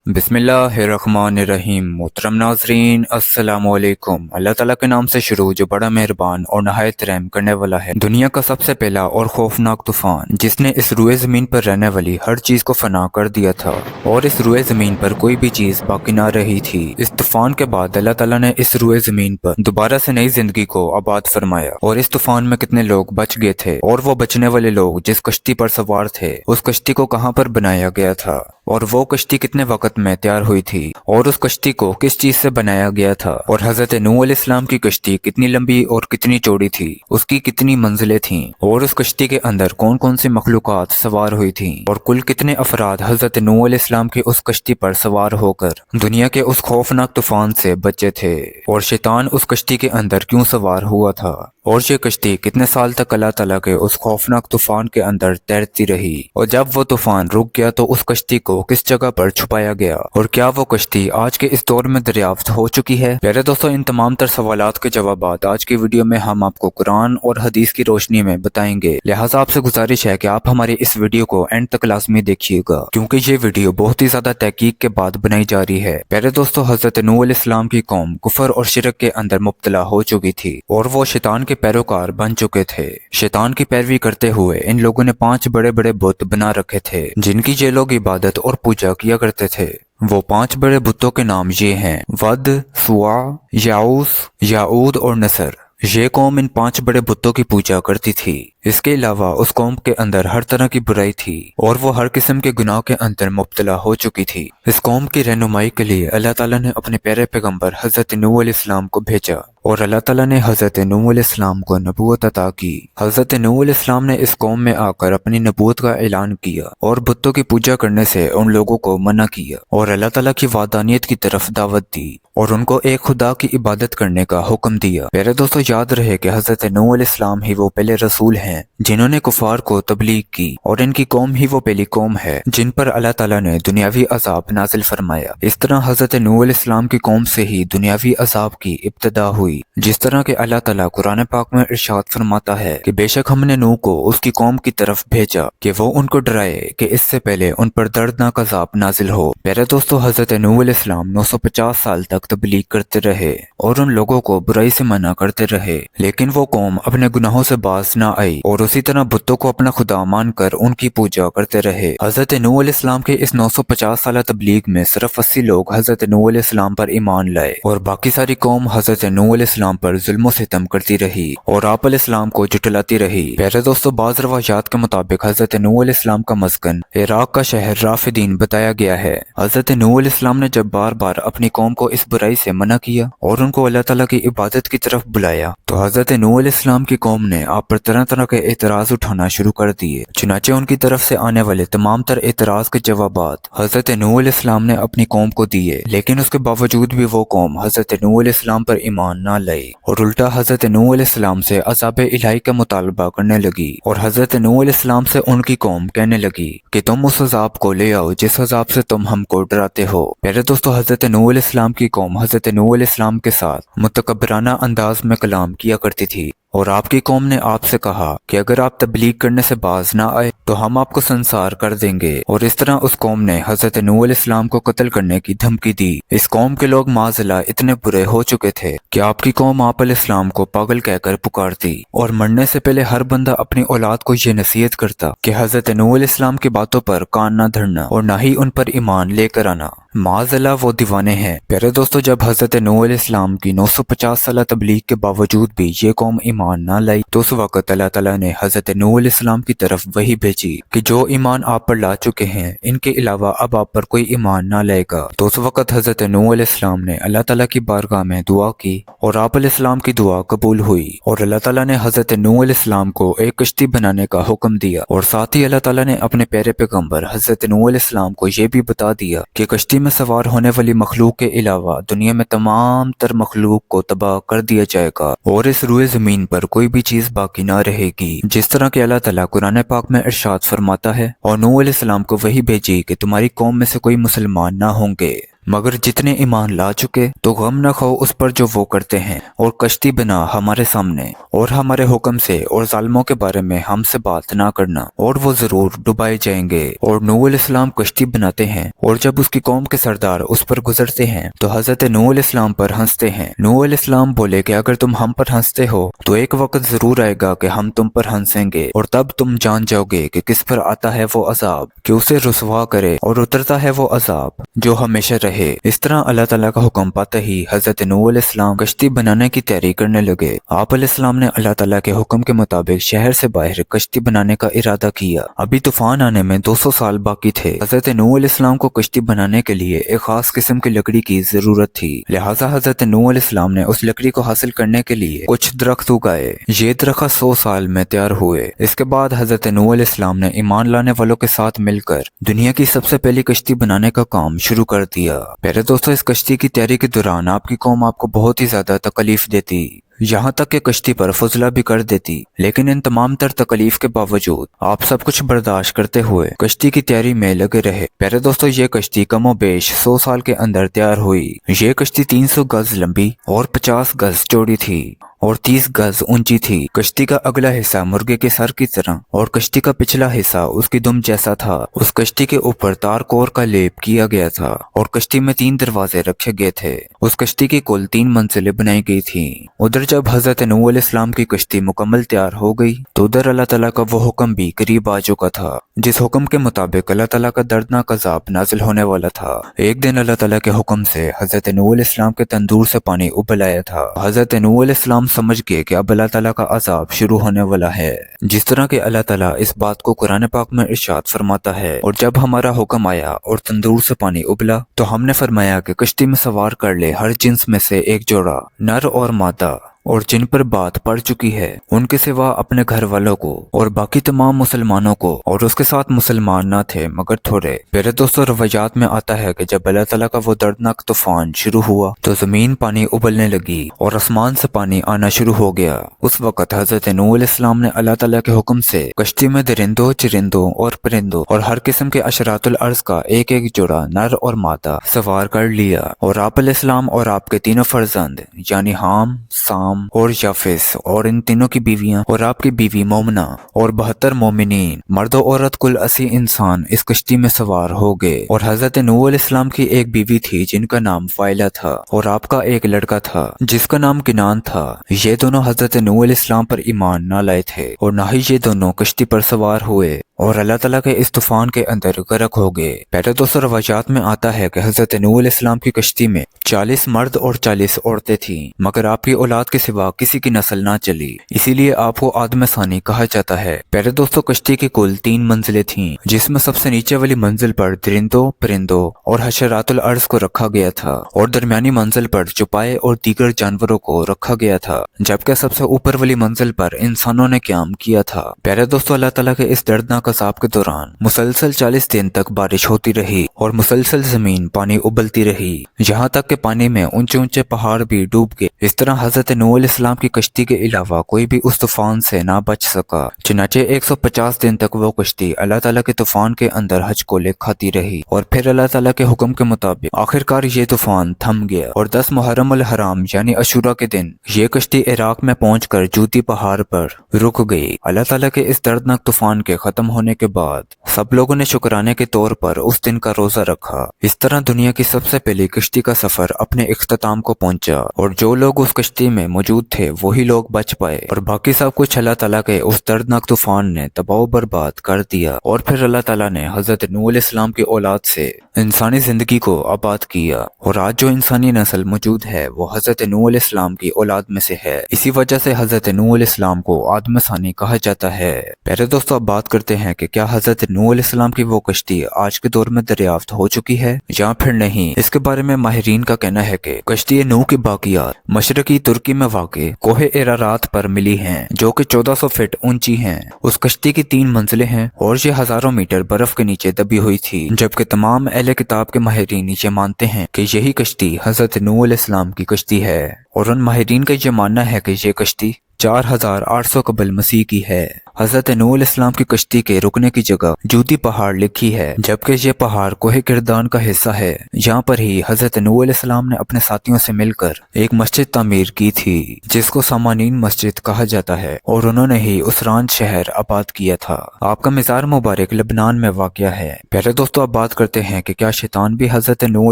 बिस्मिल्लाहिर्रहमानिर्रहीम। मोहतरम नाजरीन, अस्सलामुअलैकुम। अल्लाह ताला के नाम से शुरू जो बड़ा मेहरबान और नहायत रहम करने वाला है। दुनिया का सबसे पहला और खौफनाक तूफान जिसने इस रुए ज़मीन पर रहने वाली हर चीज़ को फना कर दिया था और इस रुए ज़मीन पर कोई भी चीज़ बाकी ना रही थी। इस तूफान के बाद अल्लाह ताला ने इस रुए ज़मीन पर दोबारा से नई जिंदगी को आबाद फरमाया। और इस तूफान में कितने लोग बच गए थे और वो बचने वाले लोग जिस कश्ती पर सवार थे उस कश्ती को कहाँ पर बनाया गया था और वो कश्ती कितने वक्त में तैयार हुई थी और उस कश्ती को किस चीज से बनाया गया था और हजरत नूह अलैहिस्सलाम की कश्ती कितनी लंबी और कितनी चौड़ी थी, उसकी कितनी मंजिलें थीं और उस कश्ती के अंदर कौन कौन सी मखलूकात सवार हुई थीं और कुल कितने अफराद हजरत नूह अलैहिस्सलाम की उस कश्ती पर सवार होकर दुनिया के उस खौफनाक तूफान से बचे थे और शैतान उस कश्ती के अंदर क्यों सवार हुआ था और ये कश्ती कितने साल तक अल्लाह ताला के उस खौफनाक तूफान के अंदर तैरती रही और जब वो तूफान रुक गया तो उस कश्ती को किस जगह पर छुपाया गया और क्या वो कश्ती आज के इस दौर में दरियाफ्त हो चुकी है। प्यारे दोस्तों, इन तमाम तर सवालात के जवाबात आज की वीडियो में हम आपको कुरान और हदीस की रोशनी में बताएंगे। लिहाजा आपसे गुजारिश है कि आप हमारी इस वीडियो को एंड तक लाजमी देखिएगा क्योंकि ये वीडियो बहुत ही ज्यादा तहकीक के बाद बनाई जा रही है। प्यारे दोस्तों, हजरत नूह अलैहिस्सलाम की कौम कुफर और शिरक के अंदर मुब्तला हो चुकी थी और वो शैतान के पैरोकार बन चुके थे। शैतान की पैरवी करते हुए इन लोगों ने 5 बड़े बड़े बुत बना रखे थे जिनकी ये लोग इबादत और पूजा किया करते थे। वो 5 बड़े बुतों के नाम ये हैं: वद, सुआ, याऊस, याऊद और नसर। ये कौम इन 5 बड़े बुतों की पूजा करती थी। इसके अलावा उस कौम के अंदर हर तरह की बुराई थी और वो हर किस्म के गुनाह के अंदर मुब्तला हो चुकी थी। इस कौम की रहनुमाई के लिए अल्लाह ताला ने अपने प्यारे पैगंबर हजरत नूह अलैहिस्सलाम को भेजा और अल्लाह ताला ने हजरत नूह अलैहिस्सलाम को नबूवत अता की। हजरत नूह अलैहिस्सलाम ने इस कौम में आकर अपनी नबूवत का ऐलान किया और बुतों की पूजा करने से उन लोगों को मना किया और अल्लाह ताला की वादानियत की तरफ दावत दी और उनको एक खुदा की इबादत करने का हुक्म दिया। मेरे दोस्तों, याद रहे कि हजरत नूह अलैहिस्सलाम ही वो पहले रसूल हैं जिन्होंने कुफार को तबलीग की और इनकी कौम ही वो पहली कौम है जिन पर अल्लाह ताला ने दुनियावी अजाब नाजिल फरमाया। इस तरह हजरत नूह अलैहिस्सलाम की कौम से ही दुनियावी अजाब की इब्तिदा हुई। जिस तरह के अल्लाह ताला कुरान पाक में इरशाद फरमाता है कि बेशक हमने नूह को उसकी कौम की तरफ भेजा कि वो उनको डराए कि इससे पहले उन पर दर्दनाक अजाब नाजिल हो। मेरे दोस्तों, हजरत नूह अलैहिस्सलाम 950 साल तक तबलीग करते रहे और उन लोगों को बुराई से मना करते रहे, लेकिन वो कौम अपने गुनाहों से बाज न आई और उसी तरह बुतों को अपना खुदा मानकर उनकी पूजा करते रहे। हजरत नूह अलैहिस्सलाम के इस 950 साल तबलीग में सिर्फ 80 लोग हजरत नूह अलैहिस्सलाम पर ईमान लाए और बाकी सारी कौम हजरत नूह अलैहिस्सलाम पर जुल्म सितम करती रही और आप अलैहिस्सलाम को जुटलाती रही। प्यारे दोस्तों, बाज़ रवायात के मुताबिक हजरत नूह अलैहिस्सलाम का मस्कन इराक का शहर राफिदीन बताया गया है। हजरत नूह अलैहिस्सलाम ने जब बार बार अपनी कौम को इस बुराई से मना किया और उनको अल्लाह ताला की इबादत की तरफ बुलाया तो हजरत नूह अलैहिस्सलाम की कौम ने आप पर तरह तरह के एतराज उठाना शुरू कर दिए। चुनाचे उनकी तरफ से आने वाले तमाम तर एतराज के जवाबात हजरत नूह अलैहिस्सलाम ने अपनी कौम को दिए, लेकिन उसके बावजूद भी वो कौम हजरत नूह अलैहिस्सलाम पर ईमान न लाई और उल्टा हजरत नूह अलैहिस्सलाम से अज़ाब इलाही का मुतालबा करने लगी और हजरत नूह अलैहिस्सलाम से उनकी कौम कहने लगी कि तुम उस अज़ाब को ले आओ जिस अज़ाब से तुम हमको डराते हो। मेरे दोस्तों, हजरत नूह अलैहिस्सलाम की कौम हजरत नूह अलैहिस्सलाम के साथ मुतकब्बराना अंदाज में कलाम किया करती थी और आपकी कौम ने आपसे कहा कि अगर आप तबलीग करने से बाज ना आए तो हम आपको संसार कर देंगे और इस तरह उस कौम ने हजरत नूह अलैहिस्सलाम को कत्ल करने की धमकी दी। इस कौम के लोग माज़िला इतने बुरे हो चुके थे कि आपकी कौम आप अलैहिस्सलाम को पागल कहकर पुकारती और मरने से पहले हर बंदा अपनी औलाद को ये नसीहत करता कि हजरत नूह अलैहिस्सलाम की बातों पर कान न धरना और न ही उन पर ईमान लेकर आना। माज़िला वो दीवाने हैं। प्यारे दोस्तों, जब हजरत नूह अलैहिस्सलाम की 950 साल तबलीग के बावजूद भी ये कौम ईमान ना लाई तो उस वक्त अल्लाह ताला ने हजरत नूह अलैहिस्सलाम की तरफ वही भेजी कि जो ईमान आप पर ला चुके हैं इनके अलावा अब आप पर कोई ईमान ना लाएगा। तो उस वक्त हजरत नूह अलैहिस्सलाम ने अल्लाह ताला की बारगाह में दुआ की और आप अलैहिस्सलाम की दुआ कबूल हुई और अल्लाह ताला ने हजरत नूह अलैहिस्सलाम को एक कश्ती बनाने का हुक्म दिया और साथ ही अल्लाह ताला ने अपने प्यारे पैगंबर हजरत नूह अलैहिस्सलाम को ये भी बता दिया कि कश्ती में सवार होने वाली मखलूक के अलावा दुनिया में तमाम तर मखलूक को तबाह कर दिया जाएगा और इस रुए जमीन पर कोई भी चीज बाकी ना रहेगी। जिस तरह के अल्लाह ताला कुरान पाक में इरशाद फरमाता है और नूह अलैहिस्सलाम को वही भेजी कि तुम्हारी कौम में से कोई मुसलमान ना होंगे। मगर जितने ईमान ला चुके तो गम न खाओ उस पर जो वो करते हैं, और कश्ती बना हमारे सामने और हमारे हुक्म से, और जालिमों के बारे में हमसे बात ना करना, और वो जरूर डुबाए जाएंगे। और नूह अलैहिस्सलाम कश्ती बनाते हैं, और जब उसकी कौम के सरदार उस पर गुजरते हैं तो हजरत नूह अलैहिस्सलाम पर हंसते हैं। नूह अलैहिस्सलाम बोले कि अगर तुम हम पर हंसते हो तो एक वक्त जरूर आएगा कि हम तुम पर हंसेंगे, और तब तुम जान जाओगे कि किस पर आता है वो अजाब कि उसे रुसवा करे, और उतरता है वो अजाब जो हमेशा रहे। इस तरह अल्लाह ताला का हुक्म पाते ही हजरत नूह अलैहिस्सलाम कश्ती बनाने की तैयारी करने लगे। आप अलैहिस्सलाम ने अल्लाह ताला के हुक्म के मुताबिक शहर से बाहर कश्ती बनाने का इरादा किया। अभी तूफान आने में 200 साल बाकी थे। हजरत नूह अलैहिस्सलाम को कश्ती बनाने के लिए एक खास किस्म की लकड़ी की जरूरत थी, लिहाजा हजरत नूह अलैहिस्सलाम ने उस लकड़ी को हासिल करने के लिए कुछ दरख्त उगाए। ये दरख्त 100 साल में तैयार हुए। इसके बाद हजरत नूह अलैहिस्सलाम ने ईमान लाने वालों के साथ मिलकर दुनिया की सबसे पहली कश्ती बनाने का काम शुरू कर दिया। प्यारे दोस्तों, इस कश्ती की तैयारी के दौरान आपकी कौम आपको बहुत ही ज्यादा तकलीफ देती, यहाँ तक कि कश्ती पर फजला भी कर देती, लेकिन इन तमाम तर तकलीफ के बावजूद आप सब कुछ बर्दाश्त करते हुए कश्ती की तैयारी में लगे रहे। प्यारे दोस्तों, ये कश्ती कमोबेश 100 साल के अंदर तैयार हुई। ये कश्ती 300 गज लंबी और 50 गज चौड़ी थी और 30 गज ऊंची थी। कश्ती का अगला हिस्सा मुर्गे के सर की तरह और कश्ती का पिछला हिस्सा उसकी दुम जैसा था। उस कश्ती के ऊपर तारकोर का लेप किया गया था और कश्ती में 3 दरवाजे रखे गए थे। उस कश्ती की कुल 3 मंजिलें बनाई गई थी। उधर जब हजरत नूह अलैहिस्सलाम की कश्ती मुकम्मल तैयार हो गई तो उधर अल्लाह ताला का वो हुक्म भी करीब आ चुका था, जिस हुक्म के मुताबिक अल्लाह ताला का दर्दनाक अजाब नाजिल होने वाला था। एक दिन अल्लाह ताला के हुक्म से हजरत नूह अलैहिस्सलाम के तंदूर से पानी उबल आया था। हजरत नूह अलैहिस्सलाम समझ गए कि अब अल्लाह ताला का अजाब शुरू होने वाला है, जिस तरह के अल्लाह ताला इस बात को कुरान पाक में इरशाद फरमाता है, और जब हमारा हुक्म आया और तंदूर से पानी उबला तो हमने फरमाया कि कश्ती में सवार कर ले हर जिन्स में से एक जोड़ा, नर और मादा, और जिन पर बात पड़ चुकी है उनके सिवा अपने घर वालों को और बाकी तमाम मुसलमानों को, और उसके साथ मुसलमान ना थे मगर थोड़े। मेरे दोस्तों, रवायात में आता है कि जब अल्लाह ताला का वो दर्दनाक तूफान शुरू हुआ तो जमीन पानी उबलने लगी और आसमान से पानी आना शुरू हो गया। उस वक्त हजरत नूह अलैहिस्सलाम ने अल्लाह ताला के हुक्म से कश्ती में दरिंदों, चिरिंदों और परिंदों और हर किस्म के अशरातुल अर्ज का एक एक जोड़ा नर और मादा सवार कर लिया, और आप अलैहिस्सलाम और आपके तीनों फर्जंद यानी हाम, साम और याफिस और इन तीनों की बीवियां और आपकी बीवी मोमना और 72 मोमिनीन मर्द औरत कुल 80 इंसान इस कश्ती में सवार हो गए। और हजरत नूह अलैहिस्सलाम की एक बीवी थी जिनका नाम फाइला था, और आपका एक लड़का था जिसका नाम किनान था। ये दोनों हजरत नूह अलैहिस्सलाम पर ईमान न लाए थे और न ही ये दोनों कश्ती पर सवार हुए और अल्लाह ताला के इस तूफान के अंदर गर्क हो गए। पहले दोस्तों, रवायात में आता है कि हजरत नूह अलैहिस्सलाम की कश्ती में 40 मर्द और 40 औरतें थीं, मगर आपकी औलाद के सिवा किसी की नस्ल ना चली, इसीलिए आपको आदम सानी कहा जाता है। पहले दोस्तों, कश्ती की कुल 3 मंजिलें थीं, जिसमें सबसे नीचे वाली मंजिल पर दरिंदों, परिंदों और हशरातुल अर्ज को रखा गया था, और दरमियानी मंजिल पर चौपाए और दीगर जानवरों को रखा गया था, जबकि सबसे ऊपर वाली मंजिल पर इंसानों ने क्याम किया था। प्यारे दोस्तों, अल्लाह ताला के इस दर्दनाक अज़ाब के दौरान मुसलसल 40 दिन तक बारिश होती रही और मुसलसल जमीन पानी उबलती रही, यहाँ तक के पानी में ऊंचे ऊंचे पहाड़ भी डूब गए। इस तरह हजरत नूह अलैहिस्सलाम की कश्ती के अलावा कोई भी उस तूफान से ना बच सका। चुनाचे 150 दिन तक वो कश्ती अल्लाह ताला के तूफान के अंदर हज को ले खाती रही, और फिर अल्लाह ताला के हुक्म के मुताबिक आखिरकार ये तूफान थम गया और 10 मुहर्रम अल हराम यानी अशूरा के दिन ये कश्ती इराक में पहुंचकर जूती पहाड़ पर रुक गई। अल्लाह ताला के इस दर्दनाक तूफान के खत्म होने के बाद सब लोगों ने शुक्राने के तौर पर उस दिन का रोजा रखा। इस तरह दुनिया की सबसे पहली कश्ती का सफर अपने इख्तिताम को पहुंचा, और जो लोग उस कश्ती में मौजूद थे वही लोग बच पाए, और बाकी सब कुछ अल्लाह ताला के उस दर्दनाक तूफान ने तबाह बर्बाद कर दिया। और फिर अल्लाह ताला ने हजरत नूह अलैहिस्सलाम की औलाद से इंसानी जिंदगी को आबाद किया, और आज जो इंसानी नस्ल मौजूद है वो हजरत नूह अलैहिस्सलाम की औलाद में से है। इसी वजह से हजरत नूह अलैहिस्सलाम को आदम सानी कहा जाता है। पहले दोस्तों, अब बात करते हैं कि क्या हजरत नूह अलैहिस्सलाम की वो कश्ती आज के दौर में दरियाफ्त हो चुकी है या फिर नहीं। इसके बारे में माहिरीन का कहना है कि कश्ती नूह की बाकियात मशरकी तुर्की में वाक़े कोहे एरारात पर मिली हैं, जो कि 1400 फीट ऊंची हैं। उस कश्ती की 3 मंजिलें हैं और ये हजारों मीटर बर्फ के नीचे दबी हुई थी, जबकि तमाम अहले किताब के माहिरीन ये मानते हैं कि यही कश्ती हजरत नूह अलैहिस्सलाम की कश्ती है, और उन माहिरीन का ये मानना है कि ये कश्ती 4800 कबल मसीह की है। हजरत नूह अलैहिस्सलाम की कश्ती के रुकने की जगह जूदी पहाड़ लिखी है, जबकि ये पहाड़ कोहे किरदान का हिस्सा है। यहाँ पर ही हजरत नूह अलैहिस्सलाम ने अपने साथियों से मिलकर एक मस्जिद तामीर की थी, जिसको सामानीन मस्जिद कहा जाता है, और उन्होंने ही उसरान शहर आबाद किया था। आपका मज़ार मुबारक लबनान में वाक़या है। पहले दोस्तों अब बात करते हैं कि क्या शैतान भी हजरत नूह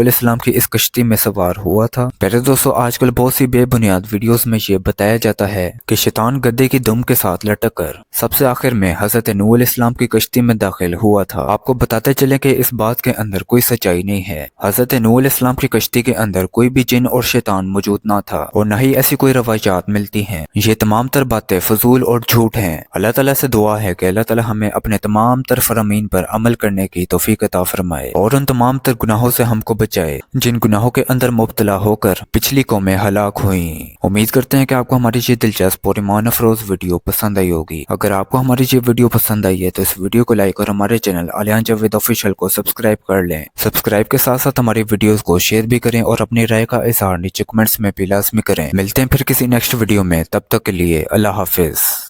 अलैहिस्सलाम की इस कश्ती में सवार हुआ था। पहले दोस्तों आजकल बहुत सी बेबुनियाद वीडियोस में ये बताया जाता है कि शैतान गद्दे की दुम के साथ लटक कर सबसे आखिर में हजरत नूह अलैहिस्सलाम की कश्ती में दाखिल हुआ था। आपको बताते चले कि इस बात के अंदर कोई सच्चाई नहीं है। हजरत नूह अलैहिस्सलाम की कश्ती के अंदर कोई भी जिन और शैतान मौजूद ना था, और न ही ऐसी कोई रवायात मिलती हैं। ये तमाम तर बातें फजूल और झूठ हैं। अल्लाह ताला से दुआ है कि अल्लाह ताला हमें अपने तमाम तर फरमीन पर अमल करने की तौफीक अता फरमाए और उन तमाम तर गुनाहों से हमको बचाए जिन गुनाहों के अंदर मुब्तला होकर पिछली कौमें हलाक हुई। उम्मीद करते हैं कि आपको हमारी ये दिलचस्प और ईमान अफरोज वीडियो पसंद आई होगी। अगर आपको हमारी ये वीडियो पसंद आई है तो इस वीडियो को लाइक और हमारे चैनल आलियान जावेद ऑफिशियल को सब्सक्राइब कर लें। सब्सक्राइब के साथ साथ हमारी वीडियोस को शेयर भी करें और अपनी राय का इज़हार नीचे कमेंट्स में भी लाज़मी करें। मिलते हैं फिर किसी नेक्स्ट वीडियो में, तब तक के लिए अल्लाह हाफिज।